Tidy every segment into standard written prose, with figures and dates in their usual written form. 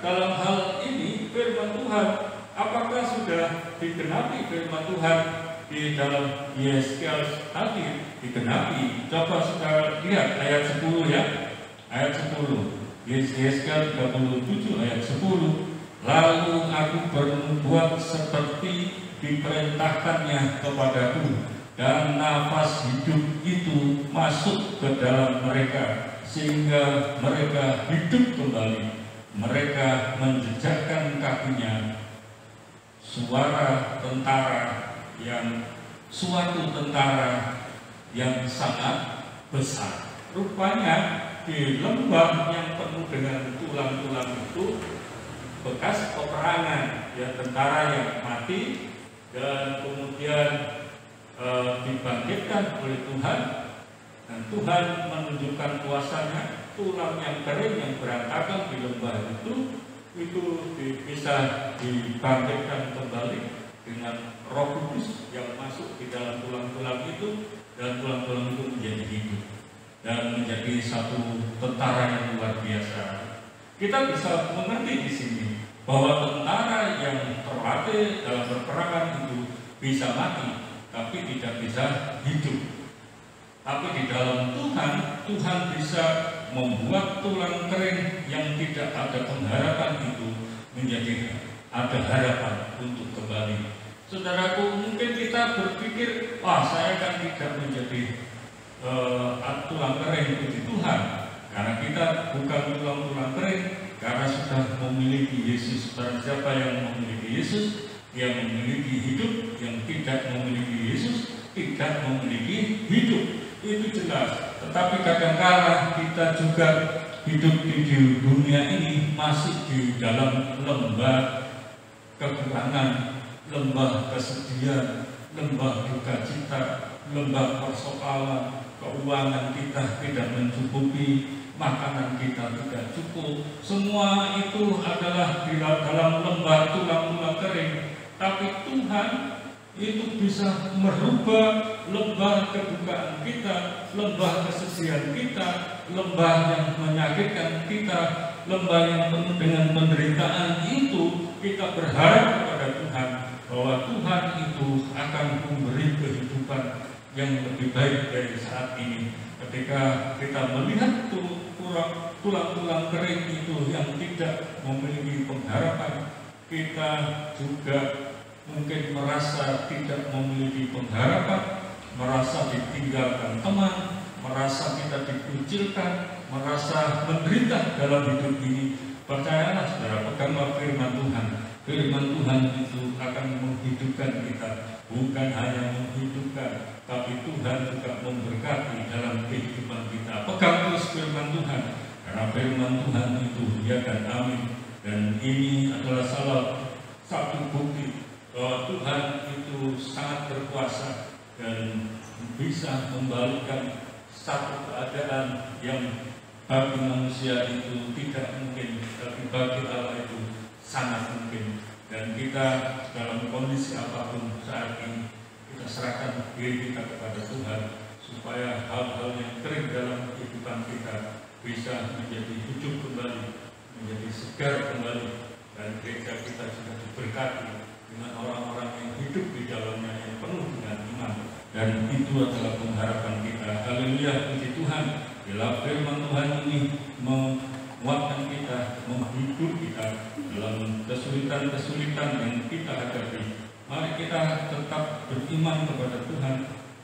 dalam hal ini firman Tuhan, apakah sudah digenapi firman Tuhan di dalam Yeskiel tadi? Digenapi. Coba saudara lihat ayat 10 ya. Ayat 10. Yeskiel 37 ayat 10. Lalu aku berbuat seperti diperintahkannya kepadaku, dan nafas hidup itu masuk ke dalam mereka, sehingga mereka hidup kembali. Mereka menjejakkan kakinya. Suatu tentara yang sangat besar. Rupanya di lembah yang penuh dengan tulang-tulang itu bekas peperangan, ya, tentara yang mati dan kemudian dibangkitkan oleh Tuhan, dan Tuhan menunjukkan kuasanya. Tulang yang kering yang berantakan di lembah itu bisa dibangkitkan kembali dengan Roh Kudus yang masuk di dalam tulang-tulang itu, dan tulang-tulang itu menjadi hidup dan menjadi satu tentara yang luar biasa. Kita bisa mengerti di sini bahwa tentara yang terlatih dalam berperangan itu bisa mati, tapi tidak bisa hidup. Tapi di dalam Tuhan, Tuhan bisa membuat tulang kering yang tidak ada pengharapan itu menjadi ada harapan untuk kembali. Saudaraku, mungkin kita berpikir, wah, saya kan tidak menjadi tulang kering puji Tuhan, karena kita bukan tulang kering, karena sudah memiliki Yesus. Barang siapa yang memiliki Yesus, dia memiliki hidup. Yang tidak memiliki Yesus tidak memiliki hidup. Itu jelas. Tetapi kadang-kala kita juga hidup di dunia ini masih di dalam lembah kekurangan, lembah kesedihan, lembah duka cita, lembah persoalan. Keuangan kita tidak mencukupi, makanan kita tidak cukup. Semua itu adalah di dalam lembah tulang-tulang kering. Tapi Tuhan itu bisa merubah lembah kedukaan kita, lembah kesedihan kita, lembah yang menyakitkan kita, lembah yang penuh dengan penderitaan itu. Kita berharap kepada Tuhan bahwa Tuhan itu akan memberi kehidupan yang lebih baik dari saat ini. Ketika kita melihat tulang-tulang kering itu yang tidak memiliki pengharapan, kita juga mungkin merasa tidak memiliki pengharapan, merasa ditinggalkan teman, merasa kita dikucilkan, merasa menderita dalam hidup ini. Percayalah saudara, peganglah firman Tuhan. Firman Tuhan itu akan menghidupkan kita. Bukan hanya menghidupkan, tapi Tuhan juga memberkati dalam kehidupan kita. Pegang terus firman Tuhan, karena firman Tuhan itu ya dan amin. Dan ini adalah salah satu bukti bahwa Tuhan itu sangat berkuasa dan bisa membalikkan satu keadaan yang bagi manusia itu tidak mungkin, tapi bagi Allah itu sangat mungkin. Dan kita dalam kondisi apapun saat ini, kita serahkan diri kita kepada Tuhan, supaya hal-hal yang kering dalam kehidupan kita bisa menjadi hidup kembali, menjadi segar kembali, dan gereja kita juga diberkati dengan orang-orang yang hidup di dalamnya yang penuh dengan iman. Dan itu adalah pengharapan kita. Haleluya, puji Tuhan. Bila firman Tuhan ini menguatkan kita, menghibur kita dalam kesulitan-kesulitan yang kita hadapi, mari kita tetap beriman kepada Tuhan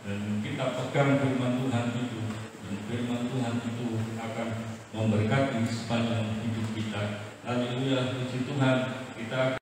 dan kita pegang firman Tuhan itu. Dan firman Tuhan itu akan memberkati sepanjang hidup kita. Haleluya, puji Tuhan. Kita